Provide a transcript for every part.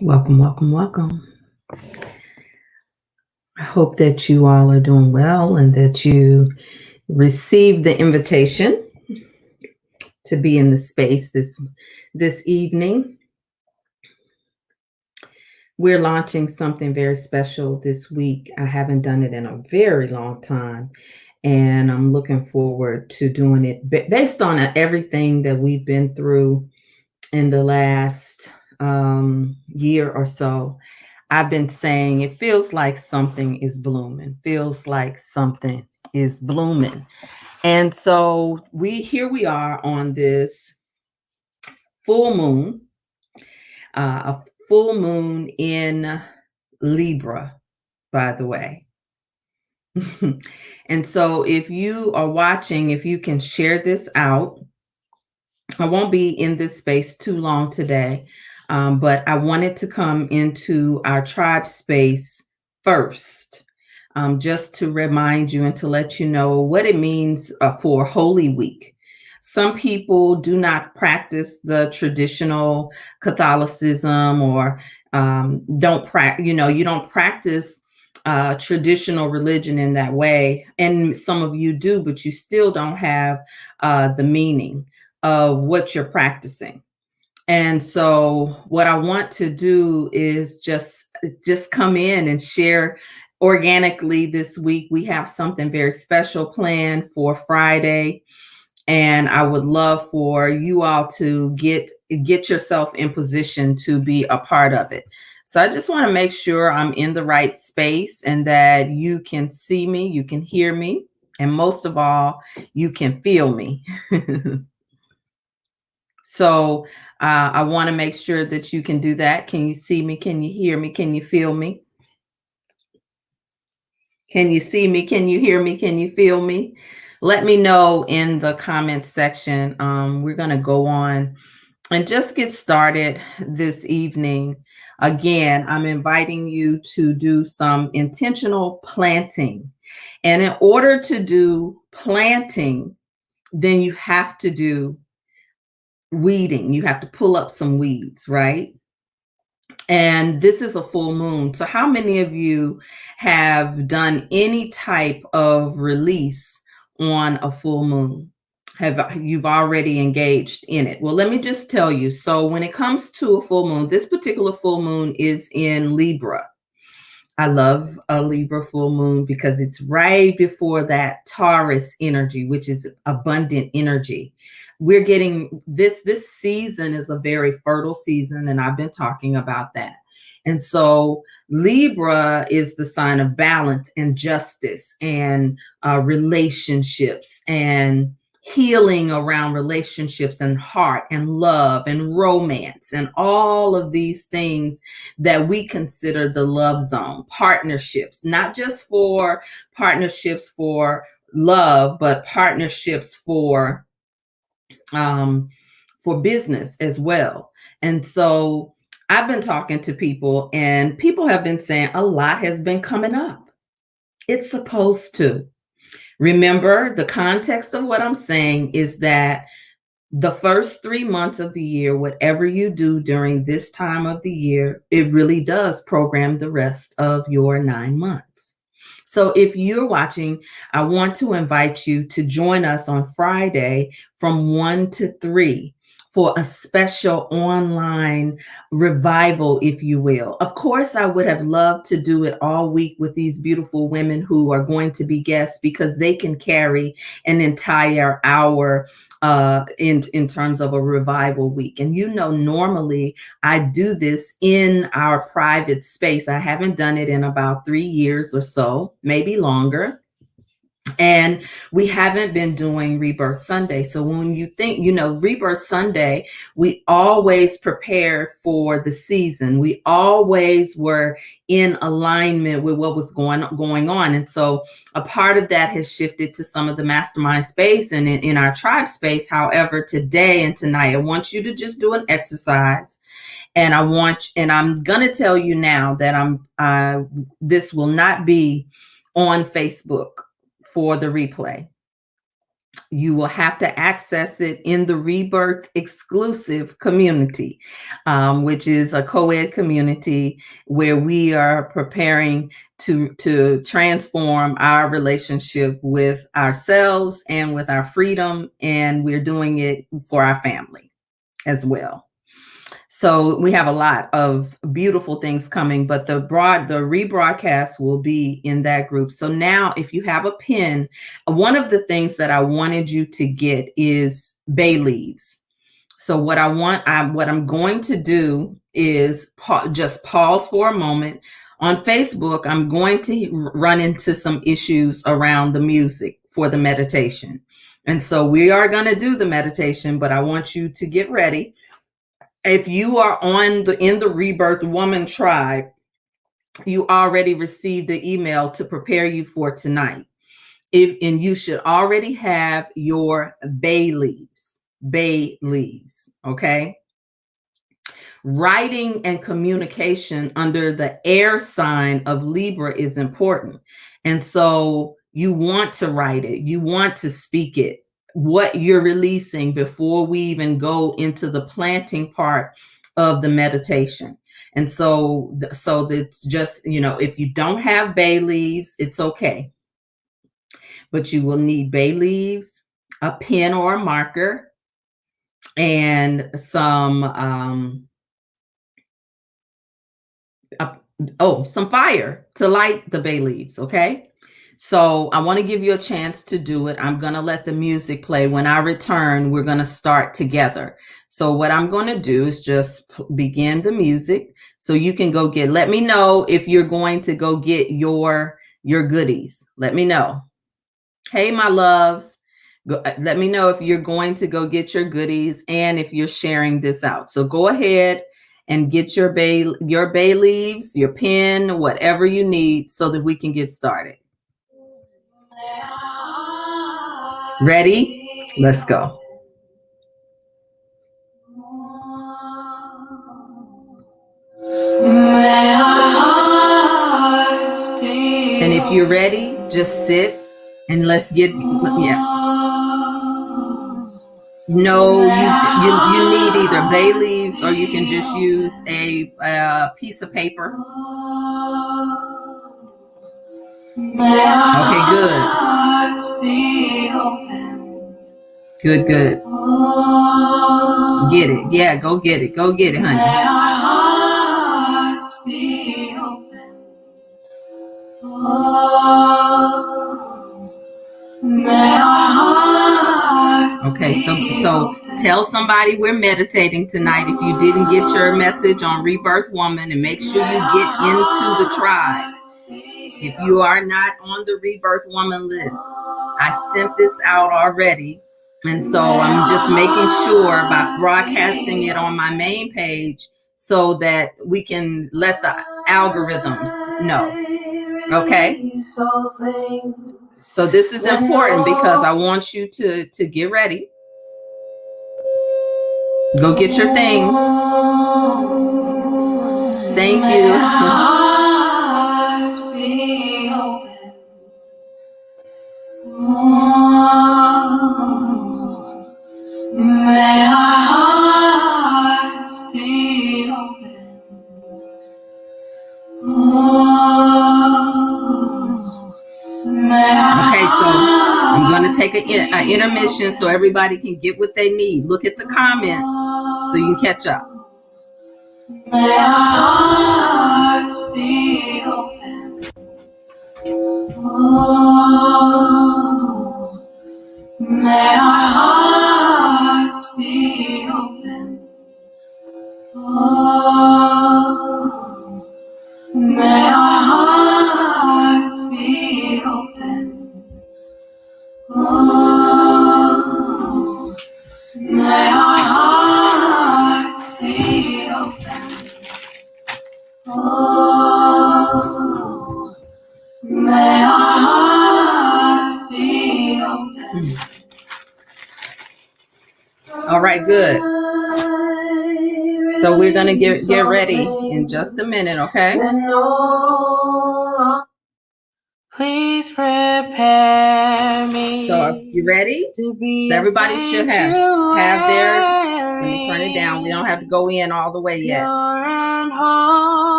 Welcome, welcome, welcome. I hope that you all are doing well and that you received the invitation to be in the space this evening. We're launching something very special this week. I haven't done it in a very long time, and I'm looking forward to doing it based on everything that we've been through in the last year or so. I've been saying it feels like something is blooming, feels like something is blooming. And so we are on this full moon, a full moon in Libra, by the way. And so if you are watching, if you can share this out, I won't be in this space too long today, but I wanted to come into our tribe space first, just to remind you and to let you know what it means for Holy Week. Some people do not practice the traditional Catholicism or don't practice, you don't practice traditional religion in that way. And some of you do, but you still don't have the meaning of what you're practicing. And so what I want to do is just come in and share organically this week. We have something very special planned for Friday, and I would love for you all to get yourself in position to be a part of it. So I just want to make sure I'm in the right space and that you can see me, you can hear me, and most of all, you can feel me. So I want to make sure that you can do that. Can you see me? Can you hear me? Can you feel me? Can you see me? Can you hear me? Can you feel me? Let me know in the comments section. We're going to go on and just get started this evening. Again, I'm inviting you to do some intentional planting. And in order to do planting, then you have to do weeding. You have to pull up some weeds, right? And this is a full moon. So how many of you have done any type of release on a full moon? You've already engaged in it? Well, let me just tell you. So when it comes to a full moon, this particular full moon is in Libra. I love a Libra full moon because it's right before that Taurus energy, which is abundant energy. We're getting this season is a very fertile season, and I've been talking about that. And so Libra is the sign of balance and justice and relationships and healing around relationships and heart and love and romance and all of these things that we consider the love zone. Partnerships, not just for partnerships for love, but partnerships for business as well. And so I've been talking to people, and people have been saying a lot has been coming up. It's supposed to. Remember, the context of what I'm saying is that the first 3 months of the year, whatever you do during this time of the year, it really does program the rest of your 9 months. So if you're watching, I want to invite you to join us on Friday from 1 to 3 for a special online revival, if you will. Of course, I would have loved to do it all week with these beautiful women who are going to be guests, because they can carry an entire hour in terms of a revival week. And normally I do this in our private space. I haven't done it in about 3 years or so, maybe longer. And we haven't been doing Rebirth Sunday. So when you think, Rebirth Sunday, we always prepared for the season. We always were in alignment with what was going on. And so a part of that has shifted to some of the mastermind space and in our tribe space. However, today and tonight, I want you to just do an exercise. And I'm going to tell you now that this will not be on Facebook for the replay. You will have to access it in the Rebirth exclusive community, which is a co-ed community where we are preparing to transform our relationship with ourselves and with our freedom, and we're doing it for our family as well. So we have a lot of beautiful things coming, but the rebroadcast will be in that group. So now if you have a pen, one of the things that I wanted you to get is bay leaves. So what I'm going to do is just pause for a moment. On Facebook, I'm going to run into some issues around the music for the meditation. And so we are going to do the meditation, but I want you to get ready. If you are in the Rebirth Woman tribe, you already received the email to prepare you for tonight. And you should already have your bay leaves, okay? Writing and communication under the air sign of Libra is important. And so you want to write it, you want to speak it, what you're releasing before we even go into the planting part of the meditation. And so that's just, if you don't have bay leaves, it's okay. But you will need bay leaves, a pen or a marker, and some fire to light the bay leaves, okay? So I want to give you a chance to do it. I'm going to let the music play. When I return, we're going to start together. So what I'm going to do is just begin the music. So you can go let me know if you're going to go get your goodies. Let me know. Hey, my loves, let me know if you're going to go get your goodies and if you're sharing this out. So go ahead and get your bay leaves, your pen, whatever you need so that we can get started. Ready? Let's go. And if you're ready, just sit and let's get, yes. No, you need either bay leaves or you can just use a piece of paper. Okay, good. Good. Get it. Yeah, go get it. Go get it, honey. Okay, so tell somebody we're meditating tonight if you didn't get your message on Rebirth Woman, and make sure you get into the tribe. If you are not on the Rebirth Woman list, I sent this out already. And so I'm just making sure by broadcasting it on my main page so that we can let the algorithms know. Okay? So this is important because I want you to get ready. Go get your things. Thank you. May our hearts be open. Okay, so I'm going to take an intermission so everybody can get what they need. Look at the comments so you can catch up. May our hearts be open. May our hearts be open. May our hearts be open. May our hearts be open. May our hearts be open. All right, good. So we're going to get ready in just a minute, okay? Please prepare me. So You ready? So everybody should have their, let me turn it down. We don't have to go in all the way yet.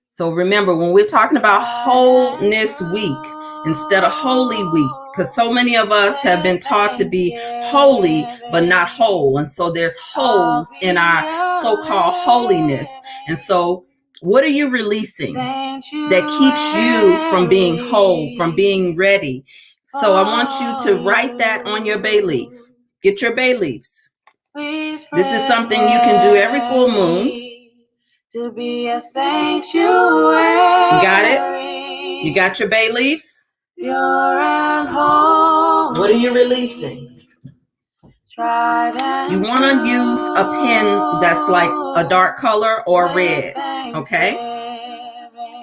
So remember, when we're talking about wholeness week instead of holy week, because so many of us have been taught to be holy but not whole. And so there's holes in our so-called holiness. And so what are you releasing that keeps you from being whole, from being ready? So I want you to write that on your bay leaf. Get your bay leaves. This is something you can do every full moon. To be a sanctuary. You got it? You got your bay leaves? Pure and holy. What are you releasing? You want to use a pen that's like a dark color or red, okay?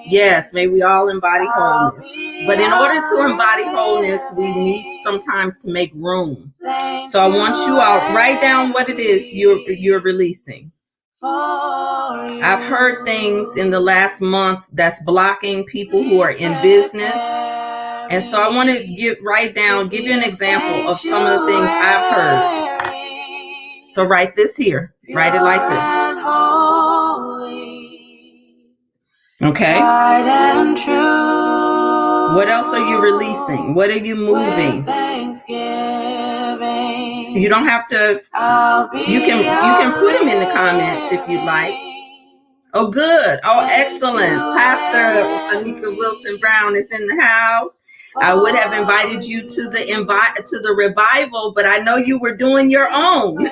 Yes, may we all embody wholeness. But in order to embody wholeness, we need sometimes to make room. So I want you all write down what it is you're releasing. I've heard things in the last month that's blocking people who are in business. And so I want to give you an example of some of the things I've heard. So write this here. Write it like this. Okay. What else are you releasing? What are you moving? You don't have to, you can put them in the comments if you'd like. Oh, good. Oh, excellent. Pastor Anika Wilson Brown is in the house. I would have invited you to the revival, but I know you were doing your own.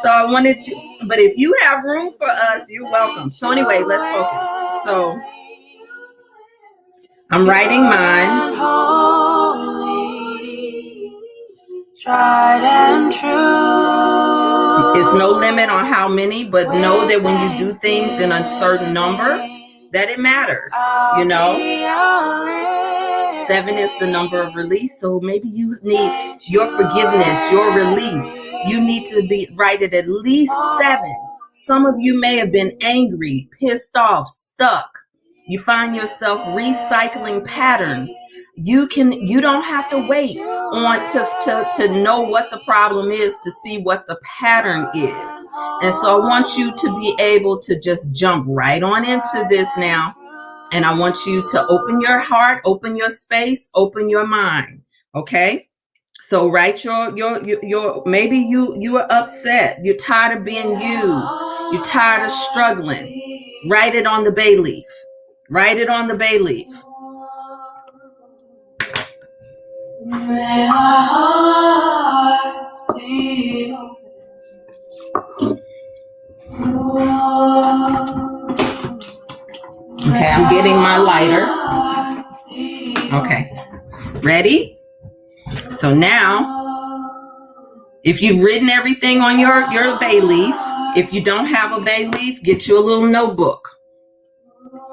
So I wanted you, but if you have room for us, you're welcome. So anyway, let's focus. So I'm writing mine. Tried and true. It's no limit on how many, but know that when you do things in a certain number, that it matters, you know. 7 is the number of release, so maybe you need your forgiveness, your release. You need to write it at least 7. Some of you may have been angry, pissed off, stuck. You find yourself recycling patterns. You don't have to wait on to know what the problem is to see what the pattern is. And so I want you to be able to just jump right on into this now. And I want you to open your heart, open your space, open your mind. Okay? So write your maybe you are upset. You're tired of being used. You're tired of struggling. Write it on the bay leaf. Write it on the bay leaf. May our hearts be open. Okay, I'm getting my lighter. Okay, ready? So now, if you've written everything on your bay leaf, if you don't have a bay leaf, get you a little notebook.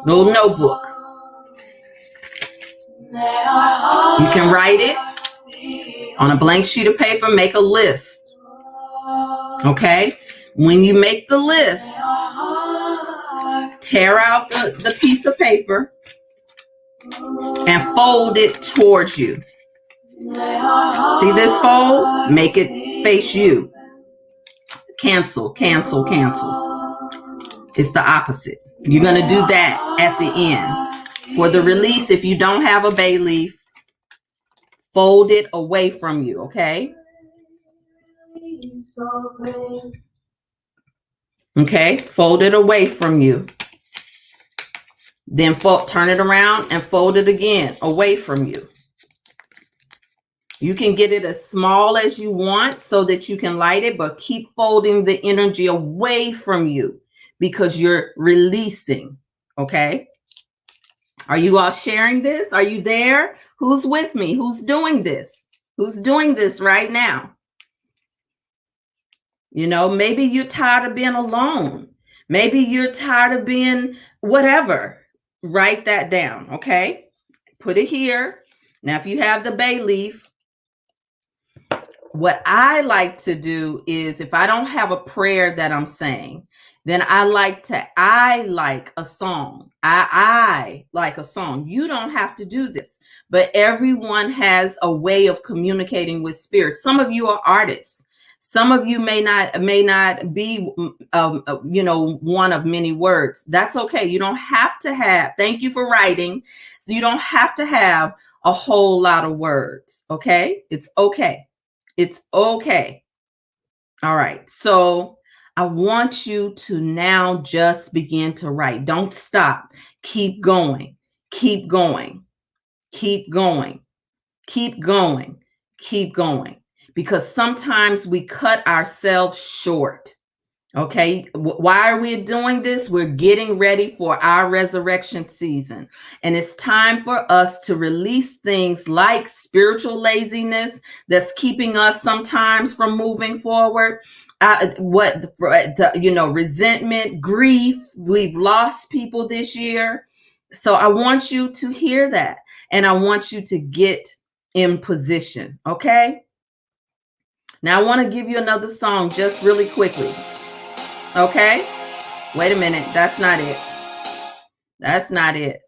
Little notebook. You can write it on a blank sheet of paper, make a list. Okay? When you make the list, tear out the piece of paper and fold it towards you. See this fold? Make it face you. Cancel, cancel, cancel. It's the opposite. You're going to do that at the end. For the release, if you don't have a bay leaf, fold it away from you, okay? Okay, fold it away from you. Then turn it around and fold it again away from you. You can get it as small as you want so that you can light it, but keep folding the energy away from you because you're releasing, okay? Are you all sharing this? Are you there? Who's with me? Who's doing this? Who's doing this right now? You know, maybe you're tired of being alone. Maybe you're tired of being whatever. Write that down, okay? Put it here. Now, if you have the bay leaf, what I like to do is, if I don't have a prayer that I'm saying, then I like a song. I like a song. You don't have to do this, but everyone has a way of communicating with spirit. Some of you are artists. Some of you may not be, one of many words. That's okay. You don't have to have. Thank you for writing. So you don't have to have a whole lot of words. Okay, it's okay. It's okay. All right. So I want you to now just begin to write. Don't stop. Keep going. Keep going. Keep going. Keep going. Keep going. Because sometimes we cut ourselves short. Okay, why are we doing this? We're getting ready for our resurrection season. And it's time for us to release things like spiritual laziness that's keeping us sometimes from moving forward. Resentment, grief. We've lost people this year. So I want you to hear that. And I want you to get in position. Okay. Now I want to give you another song just really quickly. Okay, wait a minute. That's not it. That's not it.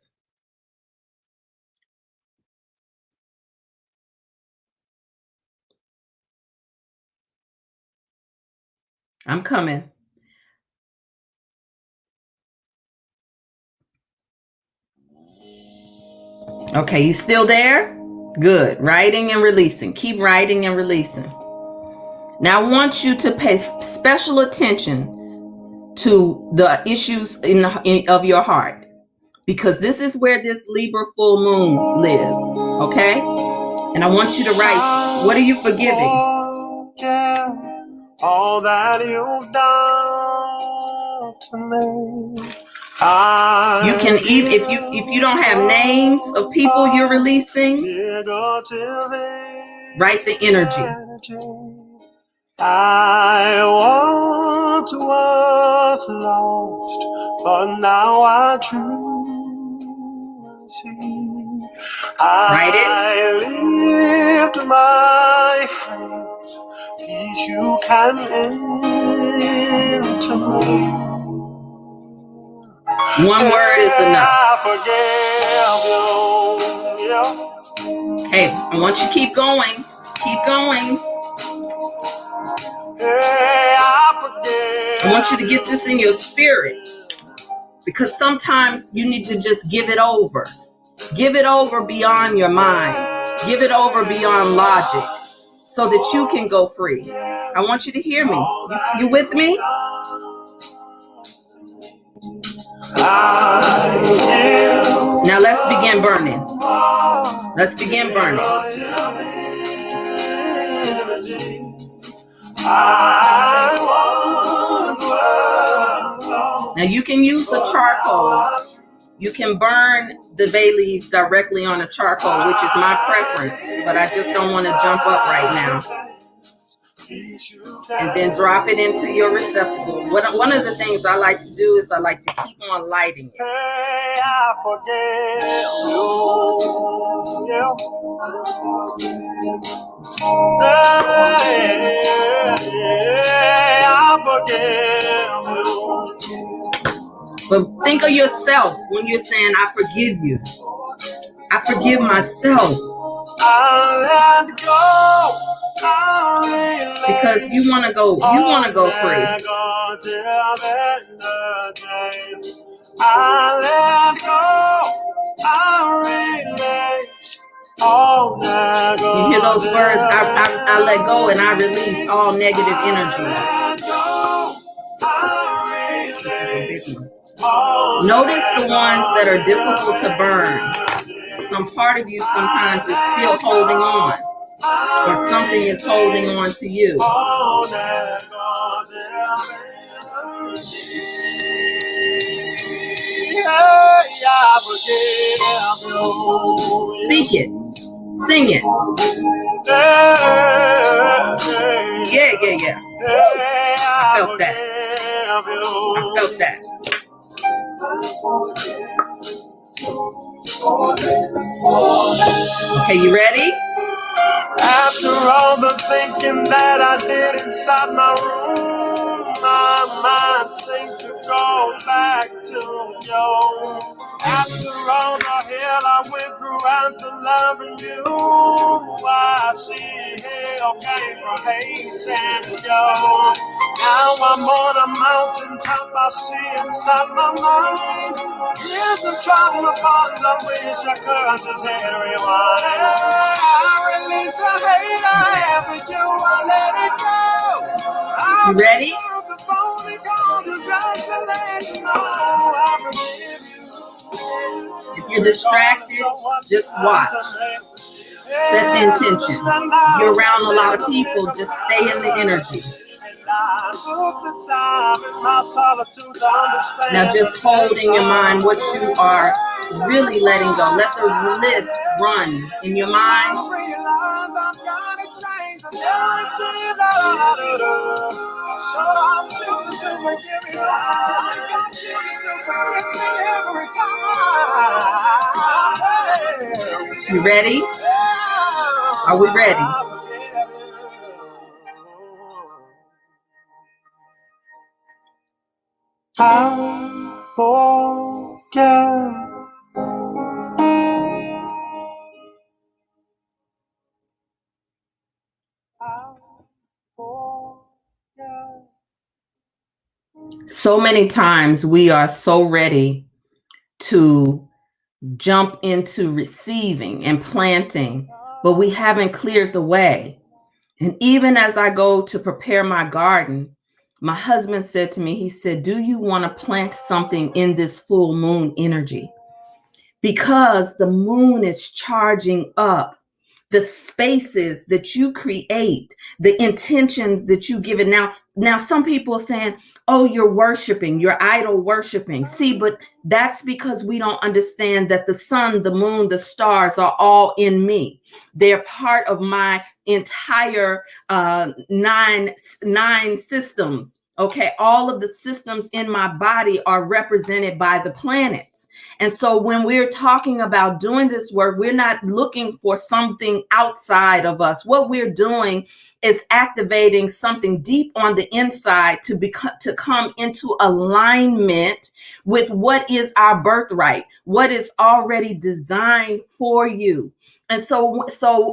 I'm coming. Okay, you still there? Good. Writing and releasing. Keep writing and releasing. Now I want you to pay special attention to the issues of your heart, because this is where this Libra full moon lives. Okay, and I want you to write, what are you forgiving? All that you've done to me. You can even, if you don't have names of people you're releasing, write the energy. I once was lost, but now I truly see. Write it. I lift my hands, peace you can into me. One word is enough. Hey, I want you to keep going. Keep going. I want you to get this in your spirit, because sometimes you need to just give it over. Give it over beyond your mind. Give it over beyond logic, so that you can go free. I want you to hear me. You with me? Now let's begin burning. Let's begin burning. Now you can use the charcoal. You can burn the bay leaves directly on the charcoal, which is my preference, but I just don't want to jump up right now. And then drop it into your receptacle. One of the things I like to do is I like to keep on lighting it. Hey, I forget you. But think of yourself when you're saying, I forgive you. I forgive myself. I let go. Because you want to go free. You hear those words? I let go and I release all negative energy. This is a big one. Notice the ones that are difficult to burn. Some part of you sometimes is still holding on. Or something is holding on to you. Speak it. Sing it. Yeah. I felt that. Okay, you ready? After all the thinking that I did inside my room, my mind seems to go back to you. After all the hell I went through after loving you, I see hell came from hating you. Now I'm on a mountaintop, I see inside my mind. Years of trauma bonds, I wish I could just hit rewind. I release the hate I have for you, I let it go. You ready? If you're distracted, just watch. Set the intention. If you're around a lot of people, just stay in the energy. Now just hold in your mind what you are really letting go. Let the list run in your mind. You ready? Are we ready? I forget. So many times we are so ready to jump into receiving and planting, but we haven't cleared the way. And even as I go to prepare my garden, my husband said to me, he said, do you want to plant something in this full moon energy? Because the moon is charging up the spaces that you create, the intentions that you give it. Now some people are saying, oh, you're worshiping, you're idol worshiping. See, but that's because we don't understand that the sun, the moon, the stars are all in me. They're part of my entire nine systems. Okay, all of the systems in my body are represented by the planets. And so when we're talking about doing this work, we're not looking for something outside of us. What we're doing is activating something deep on the inside to come into alignment with what is our birthright, what is already designed for you. And so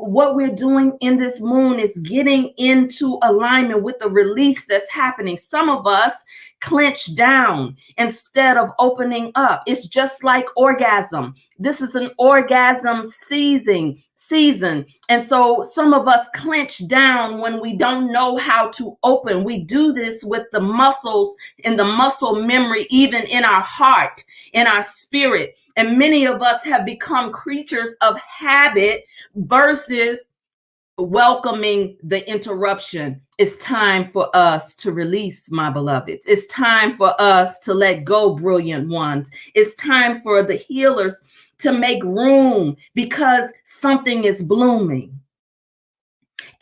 what we're doing in this moon is getting into alignment with the release that's happening. Some of us clench down instead of opening up. It's just like orgasm. This is an orgasm season. And so some of us clench down when we don't know how to open. We do this with the muscles and the muscle memory, even in our heart, in our spirit. And many of us have become creatures of habit versus welcoming the interruption. It's time for us to release, my beloveds. It's time for us to let go, brilliant ones. It's time for the healers to make room because something is blooming.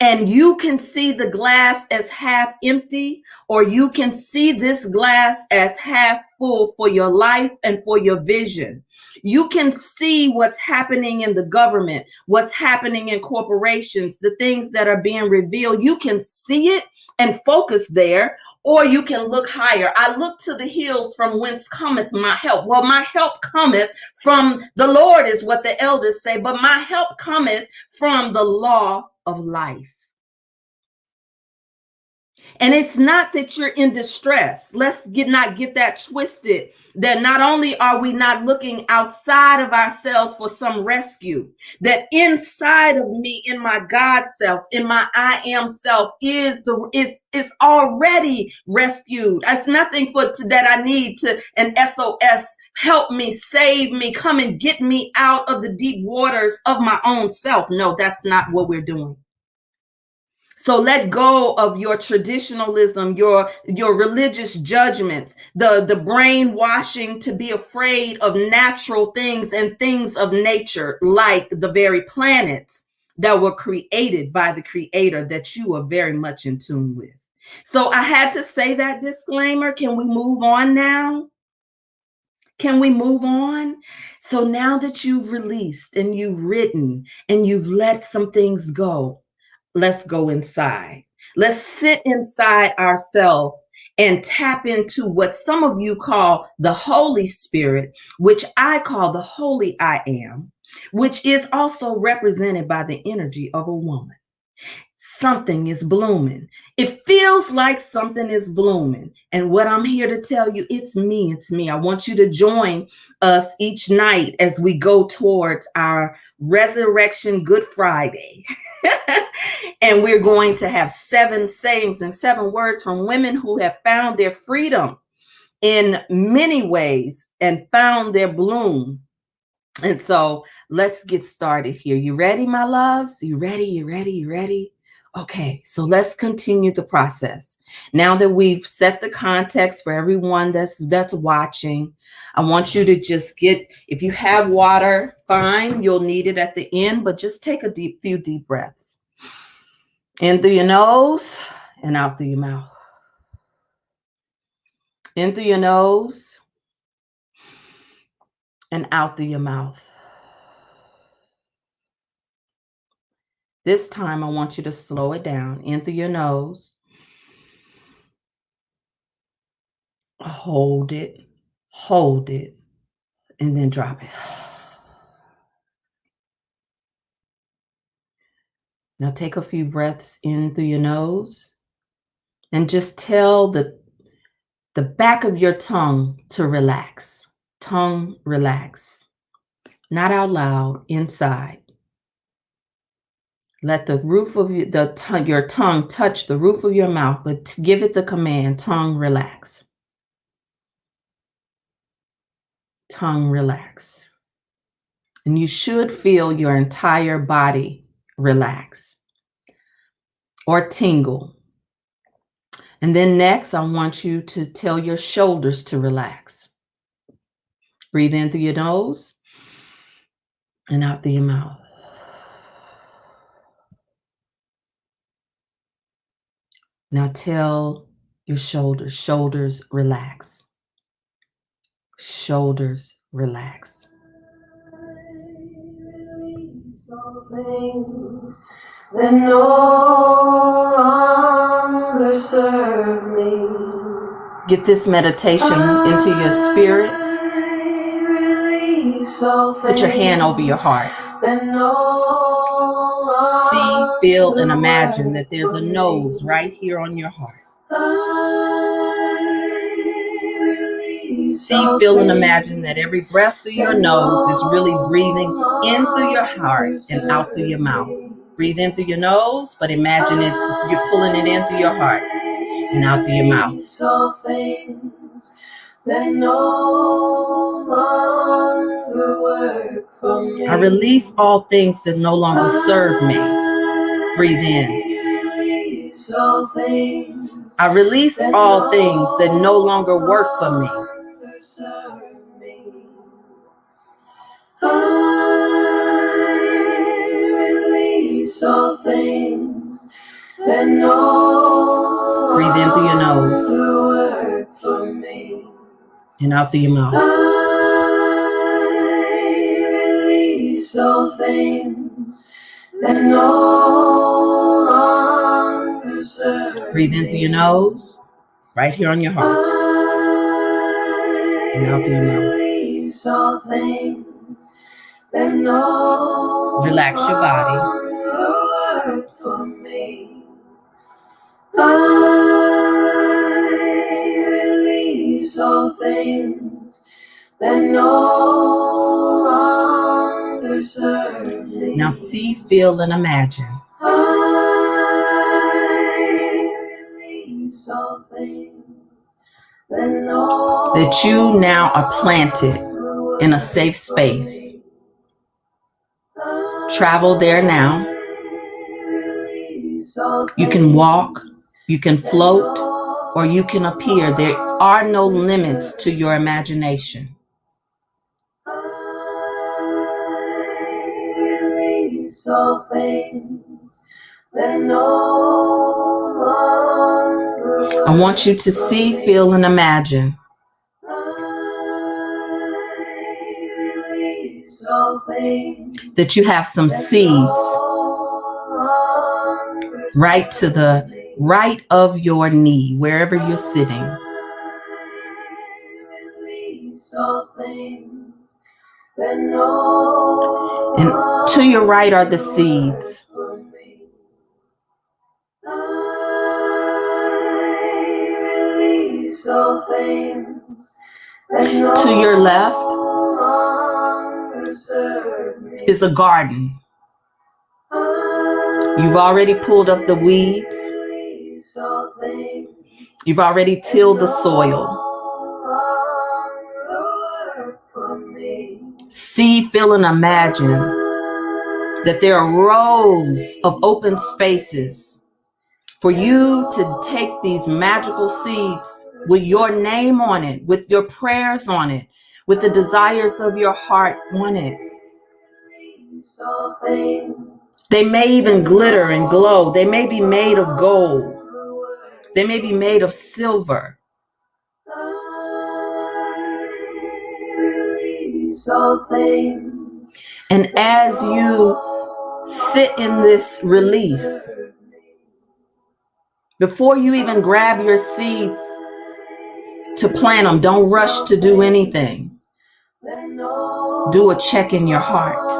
And you can see the glass as half empty, or you can see this glass as half full for your life and for your vision. You can see what's happening in the government, what's happening in corporations, the things that are being revealed. You can see it and focus there, or you can look higher. I look to the hills from whence cometh my help. Well, my help cometh from the Lord is what the elders say, but my help cometh from the law of life. And it's not that you're in distress. Let's not get that twisted. That not only are we not looking outside of ourselves for some rescue, that inside of me, in my God self, in my I am self, is already rescued. It's nothing that I need to an SOS. Help me, save me, come and get me out of the deep waters of my own self. No, that's not what we're doing. So let go of your traditionalism, your religious judgments, the brainwashing to be afraid of natural things and things of nature, like the very planets that were created by the Creator that you are very much in tune with. So I had to say that disclaimer. Can we move on now? Can we move on? So now that you've released and you've written and you've let some things go, let's go inside. Let's sit inside ourselves and tap into what some of you call the Holy Spirit, which I call the Holy I Am, which is also represented by the energy of a woman. Something is blooming. It feels like something is blooming. And what I'm here to tell you, it's me. It's me. I want you to join us each night as we go towards our Resurrection Good Friday. And we're going to have 7 sayings and 7 words from women who have found their freedom in many ways and found their bloom. And so let's get started here. You ready, my loves? You ready? You ready? You ready? Okay, so let's continue the process. Now that we've set the context for everyone that's watching, I want you to just get, if you have water, fine, you'll need it at the end, but just take a few deep breaths. In through your nose and out through your mouth. In through your nose and out through your mouth. This time, I want you to slow it down. In through your nose. Hold it, and then drop it. Now take a few breaths in through your nose and just tell the back of your tongue to relax. Tongue, relax. Not out loud, inside. Let the roof of your tongue touch the roof of your mouth, but give it the command, tongue, relax. Tongue, relax. And you should feel your entire body relax or tingle. And then next, I want you to tell your shoulders to relax. Breathe in through your nose and out through your mouth. Now tell your shoulders relax. Shoulders relax. Release all things that no longer serve me. Get this meditation into your spirit. Put your hand over your heart. See, feel, and imagine that there's a nose right here on your heart. See, feel, and imagine that every breath through your nose is really breathing in through your heart and out through your mouth. Breathe in through your nose, but imagine you're pulling it in through your heart and out through your mouth. I release all things that no longer serve me. Breathe in. I release all things that no longer work for me. Release all things that no breathe in through your nose work for me. And out through your mouth. Release all things that no longer serve. Breathe in through your nose, right here on your heart. And out through your mouth. Release all things that no relax your body. Work for me. I release all things that no longer serve me. Now see, feel, and imagine. I release all things that you now are planted in a safe space. Travel there now. You can walk, you can float, or you can appear. There are no limits to your imagination. Release all things that no longer. I want you to see, feel, and imagine. That you have some seeds right to the right of your knee, wherever you're sitting. And to your right are the seeds. To your left is a garden. You've already pulled up the weeds. You've already tilled the soil. See, feel, and imagine that there are rows of open spaces for you to take these magical seeds with your name on it, with your prayers on it, with the desires of your heart on it. They may even glitter and glow. They may be made of gold. They may be made of silver. And as you sit in this release, before you even grab your seeds to plant them, don't rush to do anything. Do a check in your heart.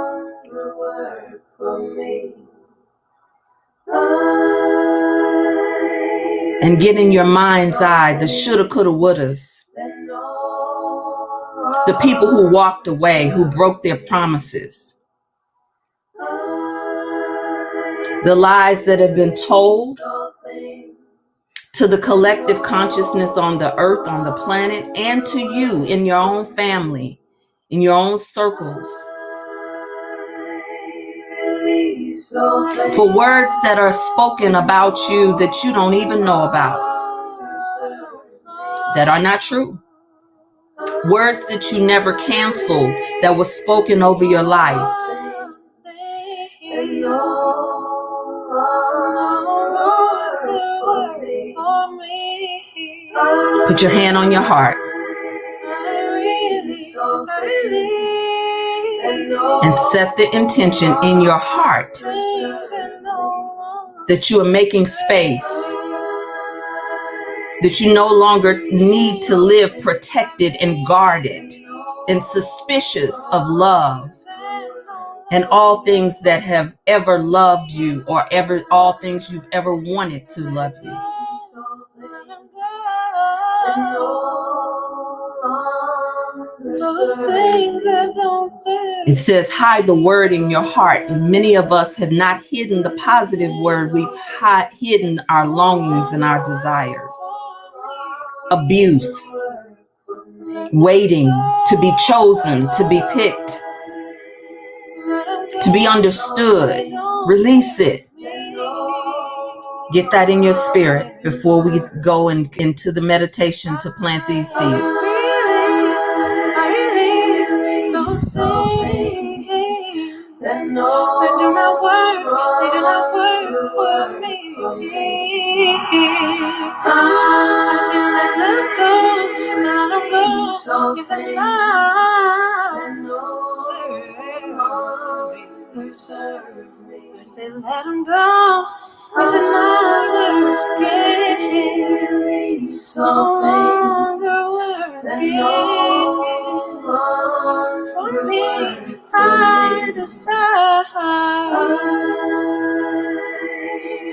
And get in your mind's eye the shoulda, coulda, wouldas. The people who walked away, who broke their promises. The lies that have been told to the collective consciousness on the earth, on the planet, and to you in your own family, in your own circles. For words that are spoken about you that you don't even know about, that are not true. Words that you never canceled, that was spoken over your life. Put your hand on your heart and set the intention in your heart that you are making space, that you no longer need to live protected and guarded and suspicious of love and all things that have ever loved you, or all things you've ever wanted to love you. It says, hide the word in your heart. And many of us have not hidden the positive word. We've hidden our longings and our desires. Abuse. Waiting to be chosen, to be picked, to be understood. Release it. Get that in your spirit before we go into the meditation to plant these seeds. That do not work, they do not work for me. I should let them go, let them go, give them love, serve me. I say let them go with another game, no longer working for me. I decide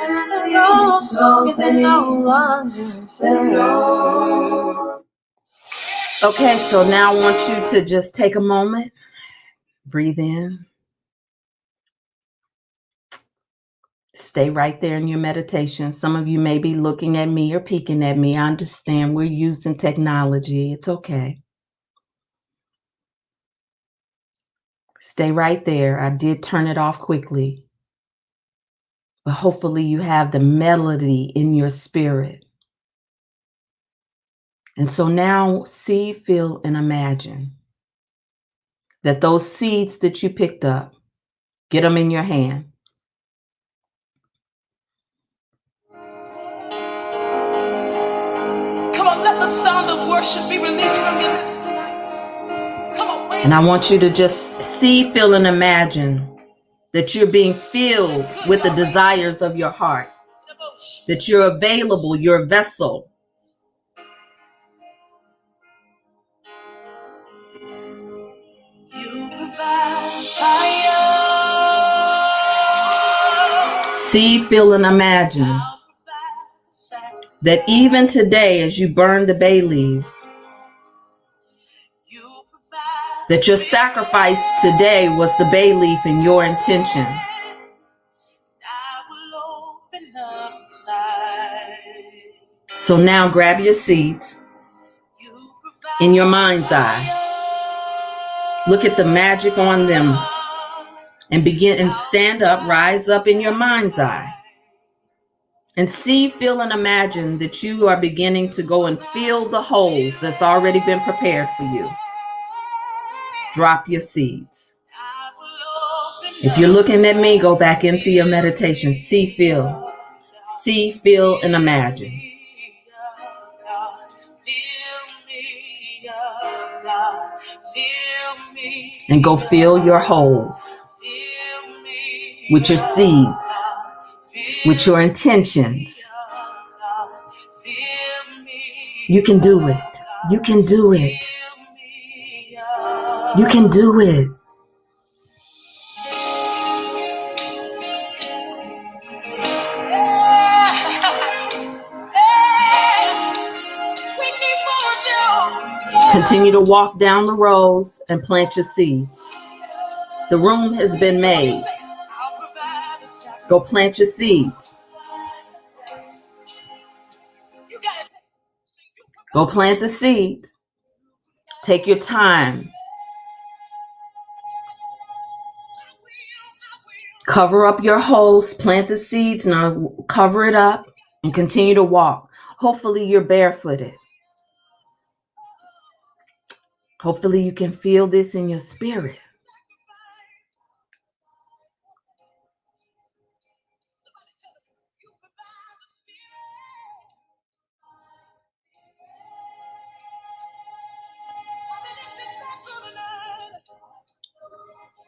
and let them go if they no longer serve. Okay, so now I want you to just take a moment, breathe in, stay right there in your meditation. Some of you may be looking at me or peeking at me. I understand we're using technology. It's okay. Stay right there. I did turn it off quickly, but hopefully you have the melody in your spirit. And so now see, feel, and imagine that those seeds that you picked up, get them in your hand. Come on, let the sound of worship be released from your lips tonight. Come on, wait. And I want you to just see, feel, and imagine that you're being filled with the desires of your heart. that you're available, you're a vessel. You provide fire. See, feel, and imagine that even today, as you burn the bay leaves, that your sacrifice today was the bay leaf in your intention. So now grab your seeds in your mind's eye. Look at the magic on them and begin and stand up, rise up in your mind's eye. And see, feel, and imagine that you are beginning to go and fill the holes that's already been prepared for you. Drop your seeds. If you're looking at me, go back into your meditation. See, feel, and imagine. And go fill your holes with your seeds, with your intentions. You can do it. You can do it. You can do it. Continue to walk down the rows and plant your seeds. The room has been made. Go plant your seeds. Go plant the seeds. Take your time. Cover up your holes, plant the seeds, now cover it up and continue to walk. Hopefully you're barefooted. Hopefully you can feel this in your spirit.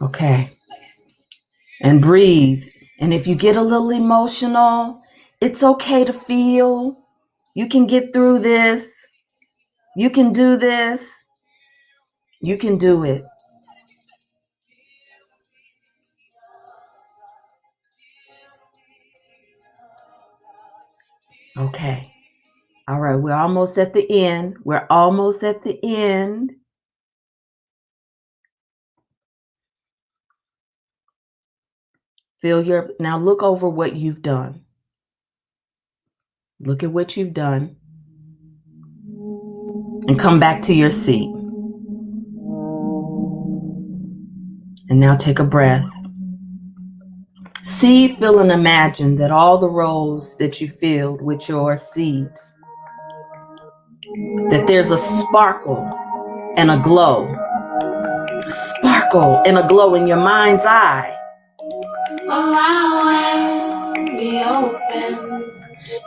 Okay. And breathe. And if you get a little emotional, it's okay to feel. You can get through this. You can do this. You can do it. Okay. All right. We're almost at the end. We're almost at the end. Now look over what you've done. Look at what you've done. And come back to your seat. And now take a breath. See, feel, and imagine that all the rows that you filled with your seeds, that there's a sparkle and a glow. Sparkle and a glow in your mind's eye. Allow and be open.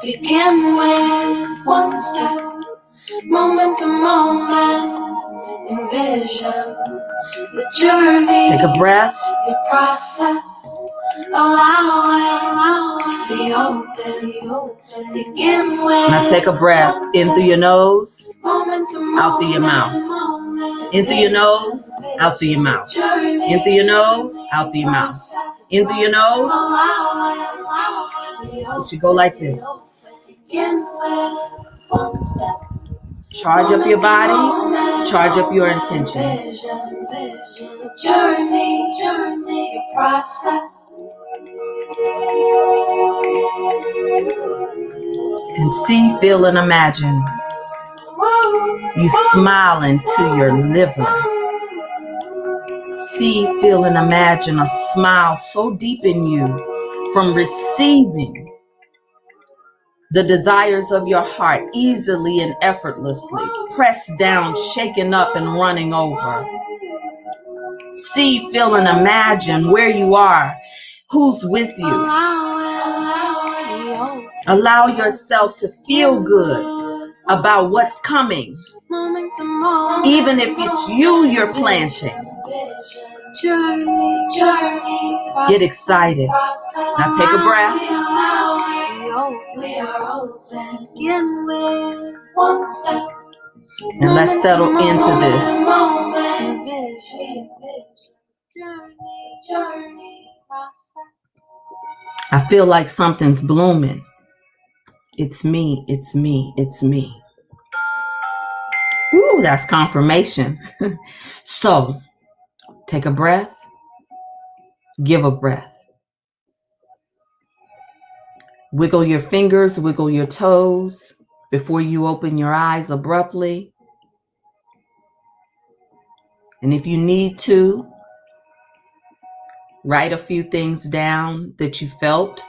Begin with one step, moment to moment. Envision the journey. Take a breath. The process. Allow and be open. Begin with. Now take a breath in through your nose, moment to moment, out through your mouth. In through your nose, out through your mouth. In through your nose, out through your mouth. In through your nose. It should go like this. Charge up your body, charge up your intention. Journey, process. And see, feel, and imagine you smile into your liver. See, feel, and imagine a smile so deep in you from receiving the desires of your heart easily and effortlessly, pressed down, shaken up, and running over. See, feel, and imagine where you are, who's with you. Allow yourself to feel good about what's coming, even if it's you're planting. Get excited. Now take a breath. open. Begin with one step. And let's settle into this. I feel like something's blooming. It's me, it's me, it's me. Ooh, that's confirmation. So, take a breath, give a breath. Wiggle your fingers, wiggle your toes before you open your eyes abruptly. And if you need to, write a few things down that you felt.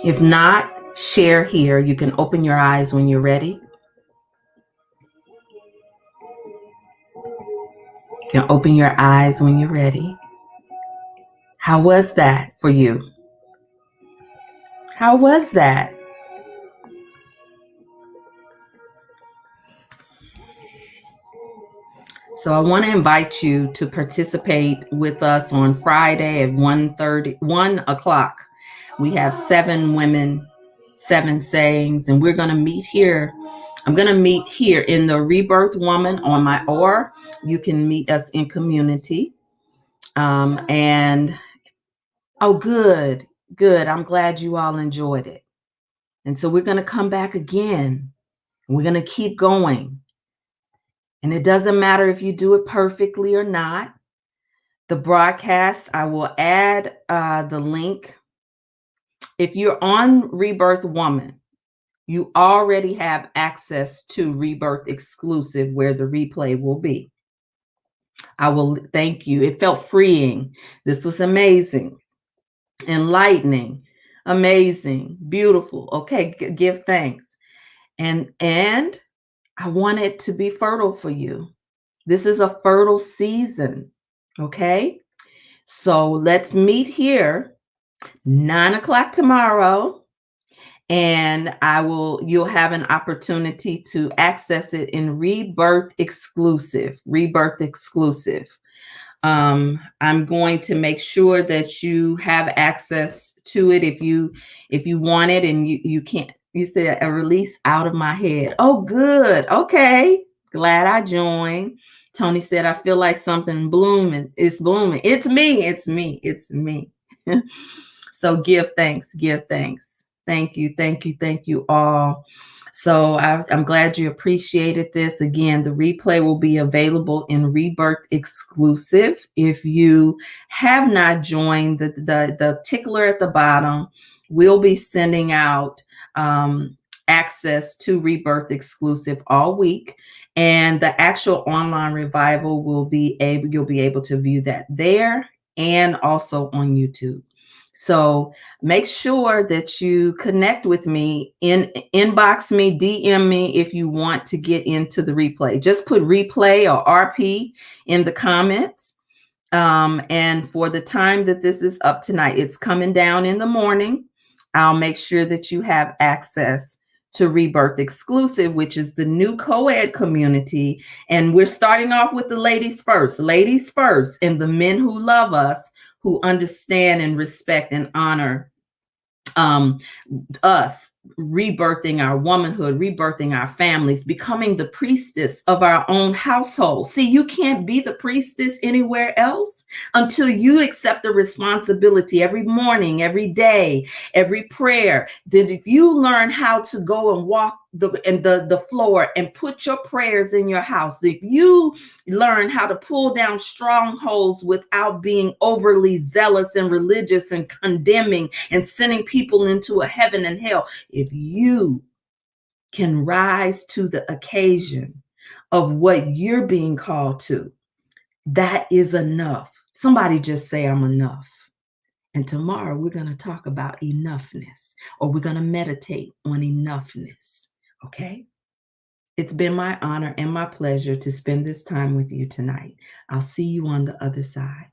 If not, share here. You can open your eyes when you're ready. You can open your eyes when you're ready. How was that for you? How was that? So I want to invite you to participate with us on Friday at 1 o'clock. We have 7 women, 7 sayings, and we're going to meet here. I'm going to meet here in the Rebirth Woman on my or you can meet us in community. And oh, good. I'm glad you all enjoyed it. And so we're going to come back again. We're going to keep going. And it doesn't matter if you do it perfectly or not. The broadcast, I will add the link. If you're on Rebirth Woman, you already have access to Rebirth Exclusive, where the replay will be. I will thank you. It felt freeing. This was amazing, enlightening, amazing, beautiful. Okay, give thanks. And I want it to be fertile for you. This is a fertile season. Okay, so let's meet here 9 o'clock tomorrow, and you'll have an opportunity to access it in Rebirth Exclusive. I'm going to make sure that you have access to it if you want it, and you can't. You said a release out of my head. Oh, good. Okay. Glad I joined. Tony said, I feel like something blooming. It's blooming. It's me. It's me. It's me. So give thanks. Give thanks. Thank you. Thank you. Thank you all. So I'm glad you appreciated this. Again, the replay will be available in Rebirth Exclusive. If you have not joined, the tickler at the bottom will be sending out access to Rebirth Exclusive all week. And the actual online revival you'll be able to view that there and also on YouTube. So make sure that you connect with me, inbox me, DM me if you want to get into the replay. Just put replay or RP in the comments. And for the time that this is up tonight, it's coming down in the morning. I'll make sure that you have access to Rebirth Exclusive, which is the new co-ed community. And we're starting off with the ladies first, and the men who love us, who understand and respect and honor us, rebirthing our womanhood, rebirthing our families, becoming the priestess of our own household. See, you can't be the priestess anywhere else until you accept the responsibility every morning, every day, every prayer. That if you learn how to go and walk the floor and put your prayers in your house, if you learn how to pull down strongholds without being overly zealous and religious and condemning and sending people into a heaven and hell, if you can rise to the occasion of what you're being called to, that is enough. Somebody just say, I'm enough. And tomorrow we're going to talk about enoughness, or we're going to meditate on enoughness. Okay? It's been my honor and my pleasure to spend this time with you tonight. I'll see you on the other side.